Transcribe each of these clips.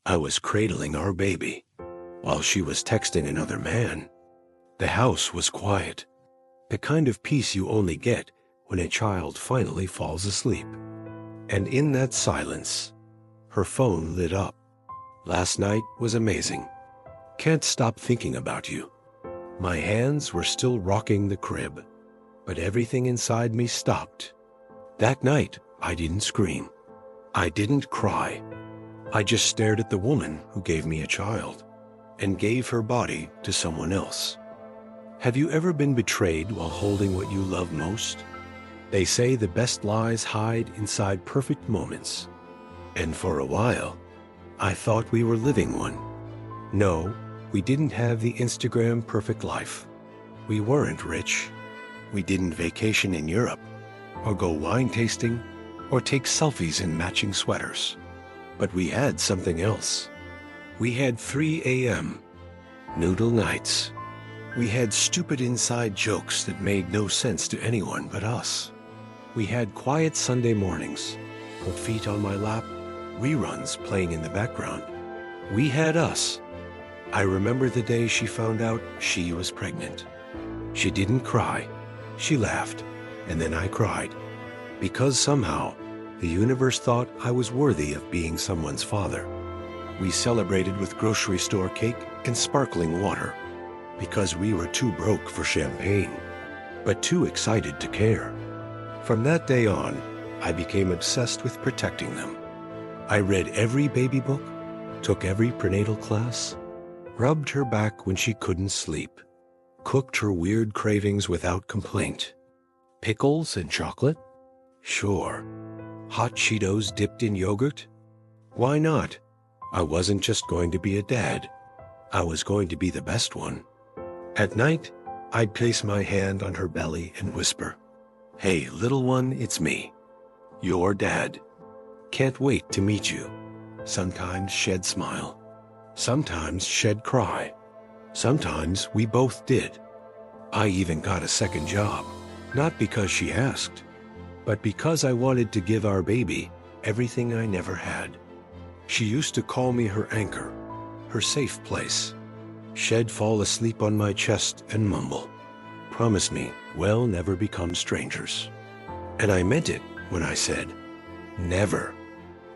I was cradling our baby while she was texting another man. The house was quiet, the kind of peace you only get when a child finally falls asleep. And in that silence, her phone lit up. Last night was amazing. Can't stop thinking about you. My hands were still rocking the crib, but everything inside me stopped. That night, I didn't scream. I didn't cry. I just stared at the woman who gave me a child and gave her body to someone else. Have you ever been betrayed while holding what you love most? They say the best lies hide inside perfect moments. And for a while, I thought we were living one. No, we didn't have the Instagram perfect life. We weren't rich. We didn't vacation in Europe, or go wine tasting, or take selfies in matching sweaters. But we had something else. We had 3 a.m. noodle nights. We had stupid inside jokes that made no sense to anyone but us. We had quiet Sunday mornings, her feet on my lap, reruns playing in the background. We had us. I remember the day she found out she was pregnant. She didn't cry. She laughed, and then I cried. Because somehow, the universe thought I was worthy of being someone's father. We celebrated with grocery store cake and sparkling water, because we were too broke for champagne, but too excited to care. From that day on, I became obsessed with protecting them. I read every baby book, took every prenatal class, rubbed her back when she couldn't sleep, cooked her weird cravings without complaint. Pickles and chocolate? Sure. Hot Cheetos dipped in yogurt? Why not? I wasn't just going to be a dad. I was going to be the best one. At night, I'd place my hand on her belly and whisper, "Hey, little one, it's me. Your dad. Can't wait to meet you." Sometimes she'd smile. Sometimes she'd cry. Sometimes we both did. I even got a second job, not because she asked, but because I wanted to give our baby everything I never had. She used to call me her anchor, her safe place. She'd fall asleep on my chest and mumble, "Promise me we'll never become strangers." And I meant it when I said, never.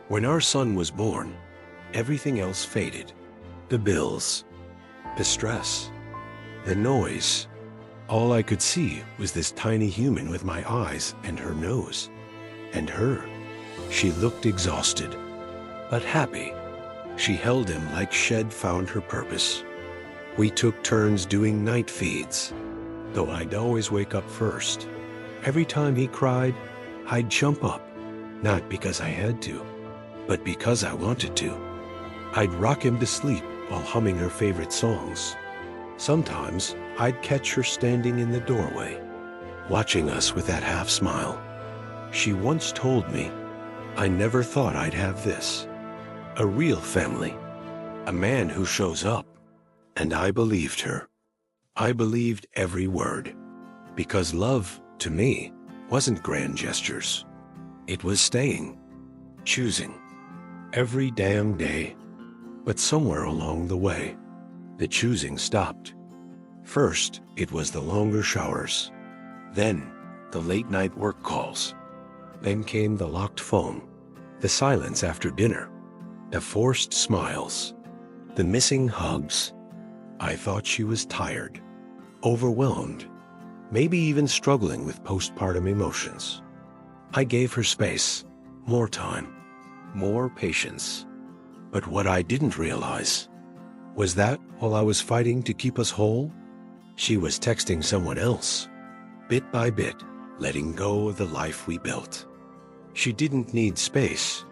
When our son was born, everything else faded. The bills, the stress, the noise. All I could see was this tiny human with my eyes and her nose. And her. She looked exhausted, but happy. She held him like she'd found her purpose. We took turns doing night feeds, though I'd always wake up first. Every time he cried, I'd jump up, not because I had to, but because I wanted to. I'd rock him to sleep while humming her favorite songs. Sometimes I'd catch her standing in the doorway, watching us with that half smile. She once told me, "I never thought I'd have this. A real family, a man who shows up." And I believed her. I believed every word, because love, to me, wasn't grand gestures. It was staying, choosing, every damn day. But somewhere along the way, the choosing stopped. First, it was the longer showers. Then, the late-night work calls. Then came the locked phone, the silence after dinner, the forced smiles, the missing hugs. I thought she was tired, overwhelmed, maybe even struggling with postpartum emotions. I gave her space, more time, more patience. But what I didn't realize was that while I was fighting to keep us whole, she was texting someone else, bit by bit, letting go of the life we built. She didn't need space.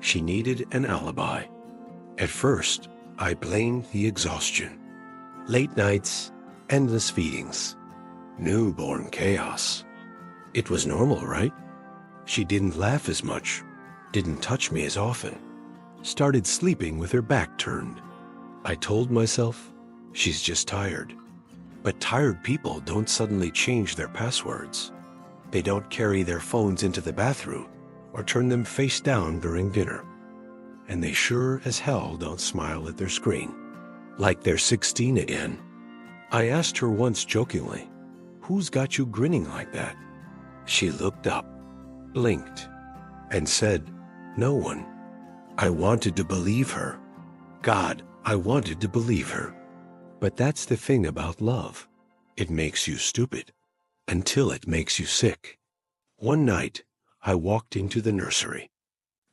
She needed an alibi. At first, I blamed the exhaustion. Late nights, endless feedings, newborn chaos. It was normal, right? She didn't laugh as much, didn't touch me as often, started sleeping with her back turned. I told myself, she's just tired. But tired people don't suddenly change their passwords. They don't carry their phones into the bathroom or turn them face down during dinner. and they sure as hell don't smile at their screen. Like they're 16 again. I asked her once jokingly, "Who's got you grinning like that?" She looked up, blinked, and said, "No one." I wanted to believe her. God, I wanted to believe her. But that's the thing about love. It makes you stupid until it makes you sick. One night, I walked into the nursery.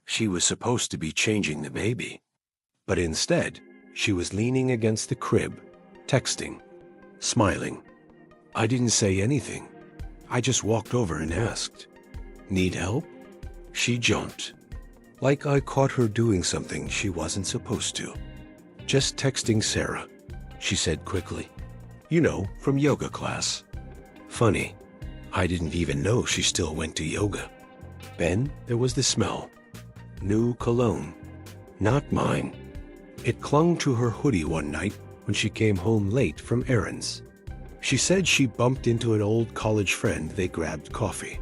She was supposed to be changing the baby, but instead, she was leaning against the crib, texting, smiling. I didn't say anything. I just walked over and asked, "Need help?" She jumped, like I caught her doing something she wasn't supposed to. "Just texting Sarah," she said quickly. "You know, from yoga class." Funny, I didn't even know she still went to yoga. Then there was the smell. New cologne. Not mine. It clung to her hoodie one night when she came home late from errands. She said she bumped into an old college friend. They grabbed coffee.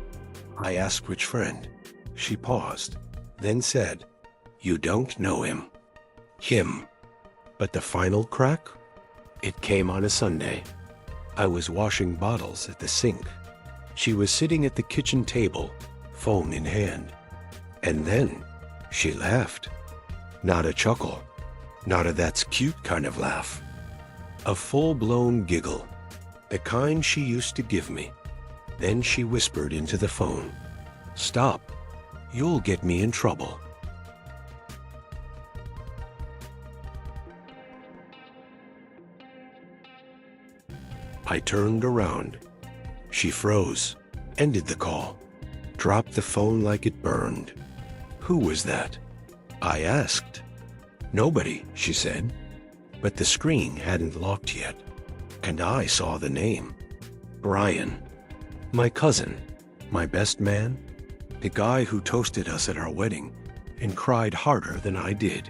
I asked which friend. She paused, then said, "You don't know him." Him. But the final crack? It came on a Sunday. I was washing bottles at the sink. She was sitting at the kitchen table, phone in hand. And then she laughed. Not a chuckle. Not a "that's cute" kind of laugh. A full-blown giggle. The kind she used to give me. Then she whispered into the phone, "Stop. You'll get me in trouble." I turned around. She froze, ended the call, dropped the phone like it burned. "Who was that?" I asked. "Nobody," she said. But the screen hadn't locked yet, and I saw the name. Brian. My cousin, my best man, the guy who toasted us at our wedding and cried harder than I did.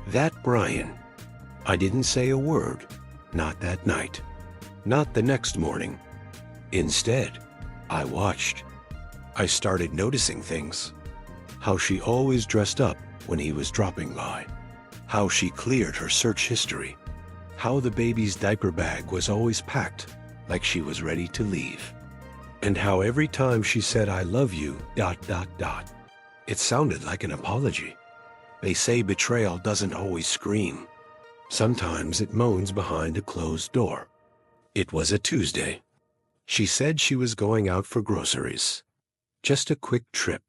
That Brian. I didn't say a word, not that night, not the next morning. Instead, I watched. I started noticing things. How she always dressed up when he was dropping by. How she cleared her search history. How the baby's diaper bag was always packed, like she was ready to leave. And how every time she said "I love you," ... it sounded like an apology. They say betrayal doesn't always scream. Sometimes it moans behind a closed door. It was a Tuesday. She said she was going out for groceries. Just a quick trip,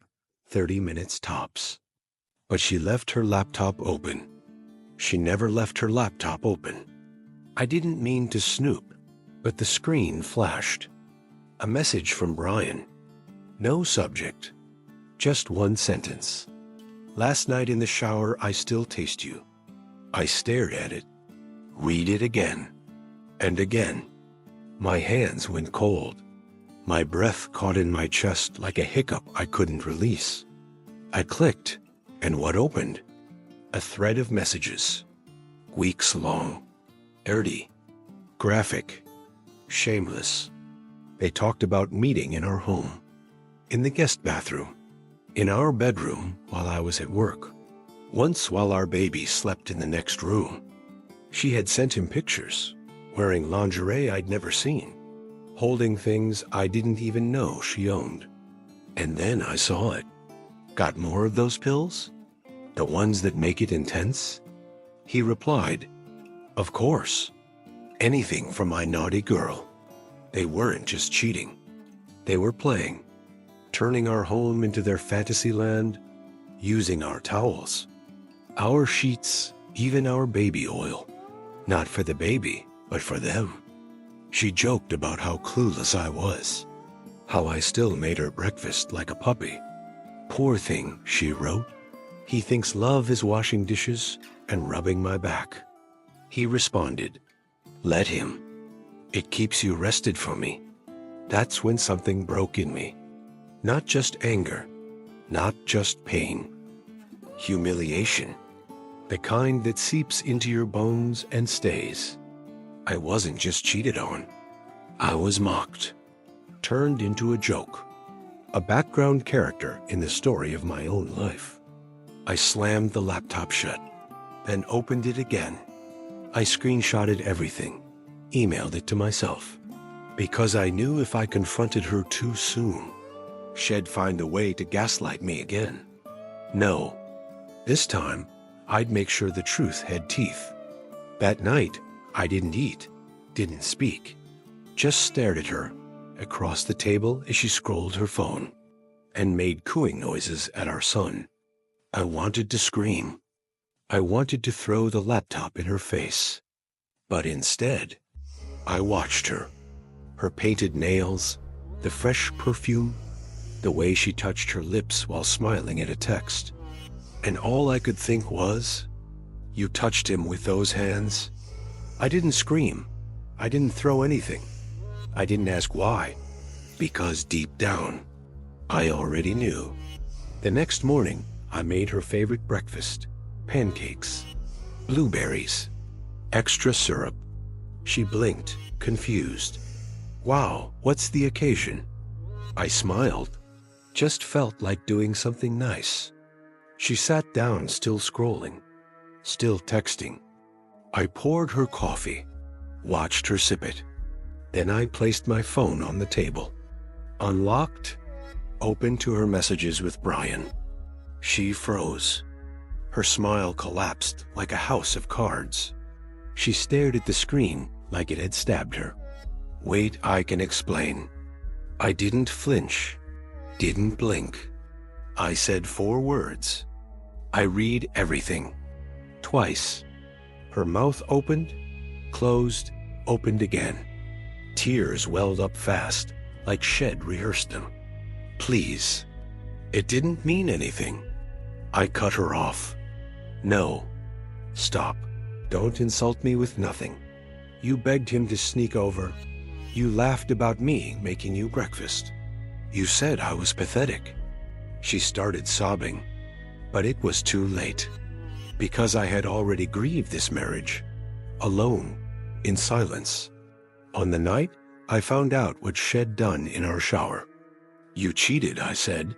30 minutes tops. But she left her laptop open. She never left her laptop open. I didn't mean to snoop, but the screen flashed. A message from Brian. No subject. Just one sentence. "Last night in the shower, I still taste you." I stared at it. Read it again. And again. My hands went cold. My breath caught in my chest like a hiccup I couldn't release. I clicked, and what opened? A thread of messages. Weeks long. Dirty. Graphic. Shameless. They talked about meeting in our home. In the guest bathroom. In our bedroom while I was at work. Once while our baby slept in the next room. She had sent him pictures, wearing lingerie I'd never seen, holding things I didn't even know she owned. And then I saw it. "Got more of those pills? The ones that make it intense?" He replied, "Of course. Anything for my naughty girl." They weren't just cheating. They were playing, turning our home into their fantasy land, using our towels, our sheets, even our baby oil. Not for the baby, but for them. She joked about how clueless I was, how I still made her breakfast like a puppy. "Poor thing," she wrote. "He thinks love is washing dishes and rubbing my back." He responded, "Let him. It keeps you rested for me." That's when something broke in me. Not just anger, not just pain. Humiliation. The kind that seeps into your bones and stays. I wasn't just cheated on. I was mocked. Turned into a joke. A background character in the story of my own life. I slammed the laptop shut, then opened it again. I screenshotted everything, emailed it to myself, because I knew if I confronted her too soon, she'd find a way to gaslight me again. No, this time, I'd make sure the truth had teeth. That night, I didn't eat, didn't speak, just stared at her across the table as she scrolled her phone and made cooing noises at our son. I wanted to scream. I wanted to throw the laptop in her face. But instead, I watched her. Her painted nails, the fresh perfume, the way she touched her lips while smiling at a text. And all I could think was, you touched him with those hands? I didn't scream. I didn't throw anything. I didn't ask why. Because deep down, I already knew. The next morning, I made her favorite breakfast, pancakes, blueberries, extra syrup. She blinked, confused. Wow, what's the occasion? I smiled, just felt like doing something nice. She sat down, still scrolling, still texting. I poured her coffee, watched her sip it. Then I placed my phone on the table, unlocked, opened to her messages with Brian. She froze. Her smile collapsed like a house of cards. She stared at the screen like it had stabbed her. Wait, I can explain. I didn't flinch, didn't blink. I said 4 words. I read everything. Twice. Her mouth opened, closed, opened again. Tears welled up fast, like she'd rehearsed them. Please. It didn't mean anything. I cut her off. No. Stop. Don't insult me with nothing. You begged him to sneak over. You laughed about me making you breakfast. You said I was pathetic. She started sobbing, but it was too late. Because I had already grieved this marriage, alone, in silence. On the night, I found out what she'd done in our shower. You cheated, I said,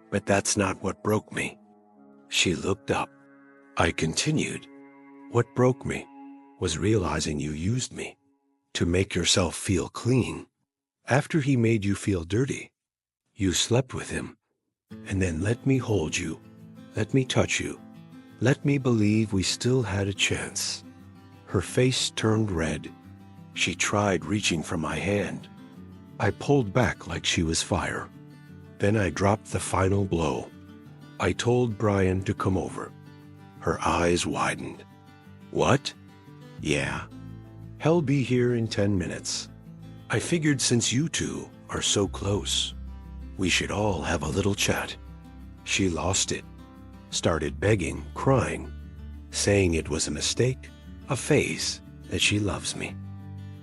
but that's not what broke me. She looked up. I continued. What broke me was realizing you used me to make yourself feel clean. After he made you feel dirty, you slept with him, and then let me hold you, let me touch you, let me believe we still had a chance. Her face turned red. She tried reaching for my hand. I pulled back like she was fire. Then I dropped the final blow. I told Brian to come over. Her eyes widened. What? Yeah. He'll be here in 10 minutes. I figured since you two are so close, we should all have a little chat. She lost it, started begging, crying, saying it was a mistake, a phase, that she loves me.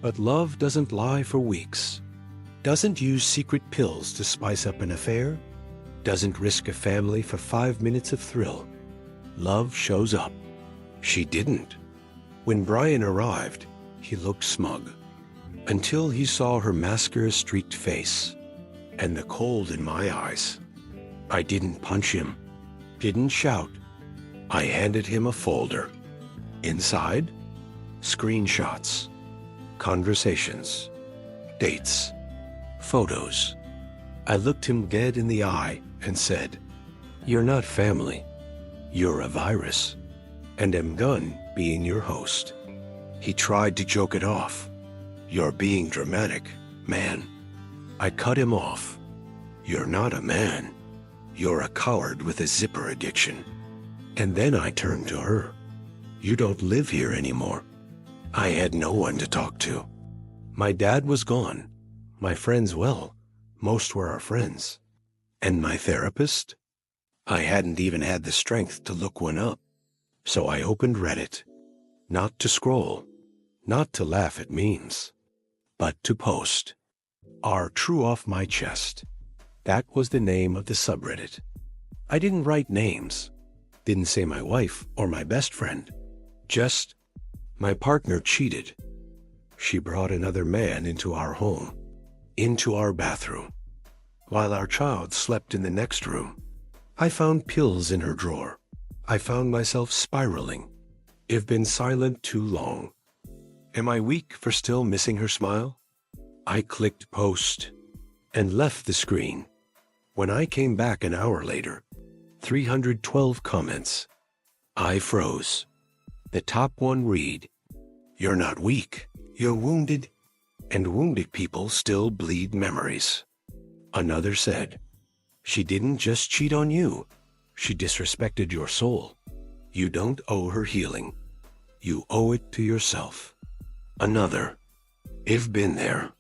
But love doesn't lie for weeks, doesn't use secret pills to spice up an affair, doesn't risk a family for 5 minutes of thrill. Love shows up. She didn't. When Brian arrived, he looked smug, until he saw her mascara-streaked face and the cold in my eyes. I didn't punch him, didn't shout. I handed him a folder. Inside, screenshots, conversations, dates, photos. I looked him dead in the eye and said, "You're not family. You're a virus, and am done being your host." He tried to joke it off. "You're being dramatic, man." I cut him off. "You're not a man. You're a coward with a zipper addiction." And then I turned to her. "You don't live here anymore." I had no one to talk to. My dad was gone. My friends, well, most were our friends. And my therapist? I hadn't even had the strength to look one up. So I opened Reddit, not to scroll, not to laugh at memes, but to post. R true off my chest. That was the name of the subreddit. I didn't write names, didn't say my wife or my best friend, just my partner cheated. She brought another man into our home, into our bathroom, while our child slept in the next room. I found pills in her drawer, I found myself spiraling. I've been silent too long. Am I weak for still missing her smile? I clicked post and left the screen. When I came back an hour later, 312 comments. I froze. The top one read, "You're not weak, you're wounded, and wounded people still bleed memories." Another said, "She didn't just cheat on you, she disrespected your soul. You don't owe her healing. You owe it to yourself." Another, "I've been there.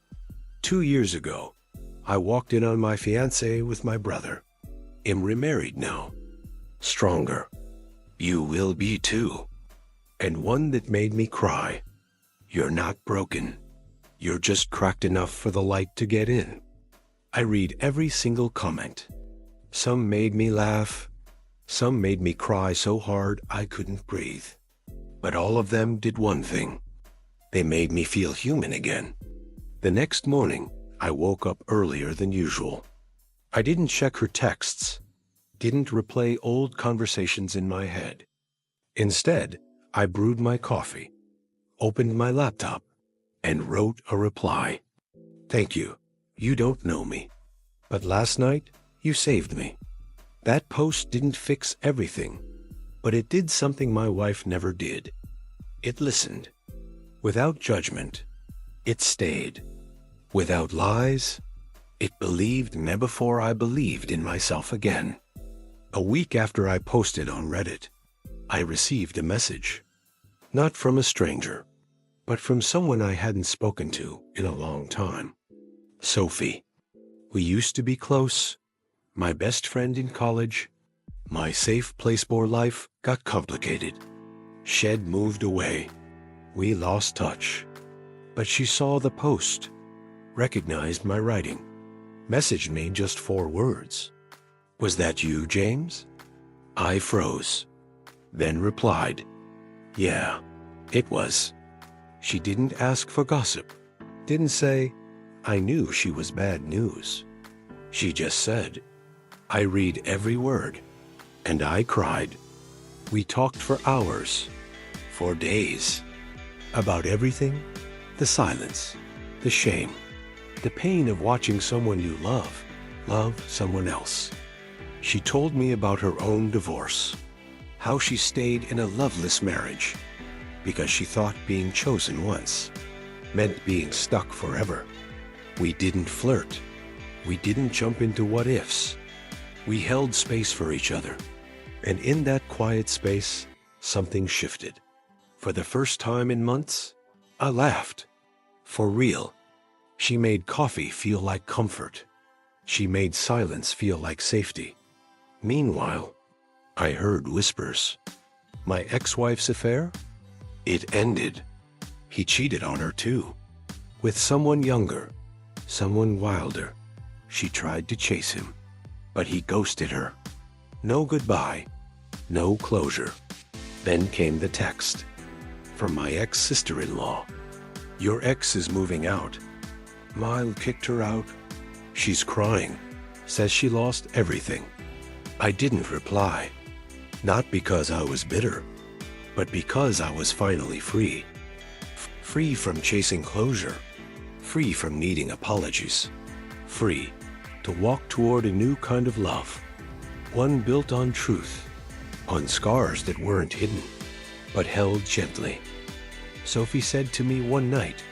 2 years ago, I walked in on my fiancé with my brother. I'm remarried now. Stronger. You will be too." And one that made me cry, "You're not broken. You're just cracked enough for the light to get in." I read every single comment. Some made me laugh. Some made me cry so hard I couldn't breathe. But all of them did one thing. They made me feel human again. The next morning, I woke up earlier than usual. I didn't check her texts, didn't replay old conversations in my head. Instead, I brewed my coffee, opened my laptop, and wrote a reply. "Thank you. You don't know me. But last night, you saved me." That post didn't fix everything, but it did something my wife never did. It listened. Without judgment, it stayed. Without lies, it believed me before I believed in myself again. A week after I posted on Reddit, I received a message. Not from a stranger, but from someone I hadn't spoken to in a long time. "Sophie, we used to be close. My best friend in college. My safe place for life got complicated. Shed moved away. We lost touch." But she saw the post, recognized my writing, messaged me just 4 words. "Was that you, James?" I froze, then replied, "Yeah, it was." She didn't ask for gossip, didn't say, "I knew she was bad news." She just said, "I read every word," and I cried. We talked for hours, for days, about everything, the silence, the shame, the pain of watching someone you love someone else. She told me about her own divorce, how she stayed in a loveless marriage because she thought being chosen once meant being stuck forever. We didn't flirt. We didn't jump into what-ifs. We held space for each other. And in that quiet space, something shifted. For the first time in months, I laughed. For real. She made coffee feel like comfort. She made silence feel like safety. Meanwhile, I heard whispers. My ex-wife's affair? It ended. He cheated on her too. With someone younger, someone wilder. She tried to chase him, but he ghosted her. No goodbye, no closure. Then came the text from my ex-sister-in-law. "Your ex is moving out. Mile kicked her out. She's crying, says she lost everything." I didn't reply, not because I was bitter, but because I was finally free. Free from chasing closure, free from needing apologies, free to walk toward a new kind of love, one built on truth, on scars that weren't hidden, but held gently. Sophie said to me one night,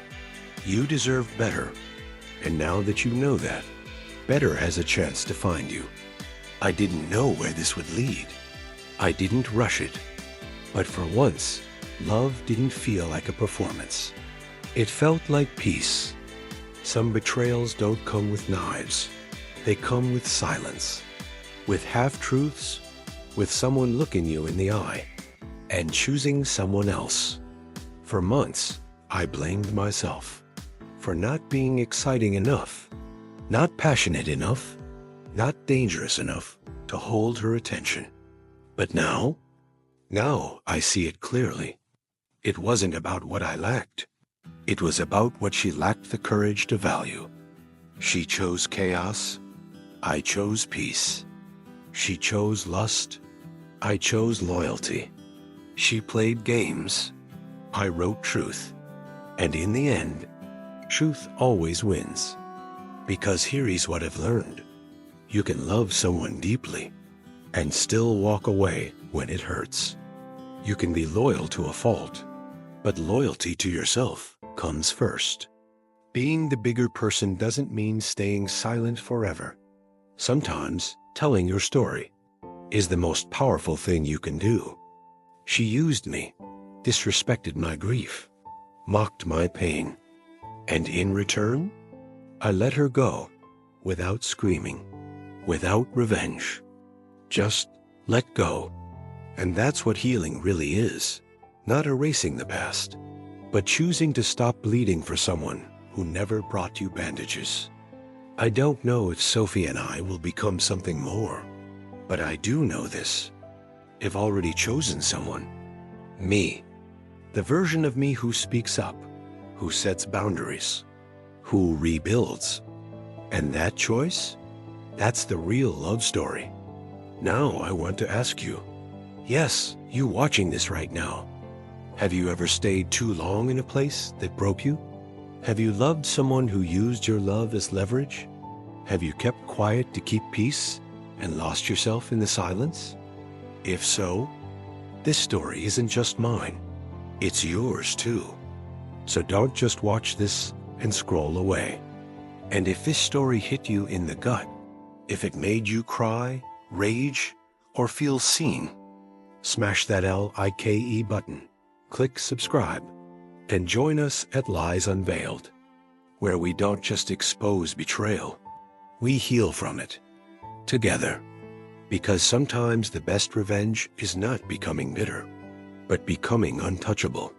"You deserve better, and now that you know that, better has a chance to find you." I didn't know where this would lead. I didn't rush it. But for once, love didn't feel like a performance. It felt like peace. Some betrayals don't come with knives. They come with silence, with half-truths, with someone looking you in the eye and choosing someone else. For months, I blamed myself for not being exciting enough, not passionate enough, not dangerous enough to hold her attention. But now I see it clearly. It wasn't about what I lacked. It was about what she lacked the courage to value. She chose chaos. I chose peace. She chose lust. I chose loyalty. She played games. I wrote truth. And in the end, truth always wins. Because here is what I've learned. You can love someone deeply and still walk away when it hurts. You can be loyal to a fault, but loyalty to yourself comes first. Being the bigger person doesn't mean staying silent forever. Sometimes telling your story is the most powerful thing you can do. She used me, disrespected my grief, mocked my pain, and in return, I let her go without screaming, without revenge. Just let go. And that's what healing really is. Not erasing the past, but choosing to stop bleeding for someone who never brought you bandages. I don't know if Sophie and I will become something more, but I do know this. I've already chosen someone. Me. The version of me who speaks up, who sets boundaries, who rebuilds. And that choice? That's the real love story. Now I want to ask you, yes, you watching this right now, have you ever stayed too long in a place that broke you? Have you loved someone who used your love as leverage? Have you kept quiet to keep peace and lost yourself in the silence? If so, this story isn't just mine. It's yours too. So don't just watch this and scroll away. And if this story hit you in the gut, if it made you cry, rage, or feel seen, smash that like button, click subscribe, and join us at Lies Unveiled, where we don't just expose betrayal, we heal from it, together. Because sometimes the best revenge is not becoming bitter, but becoming untouchable.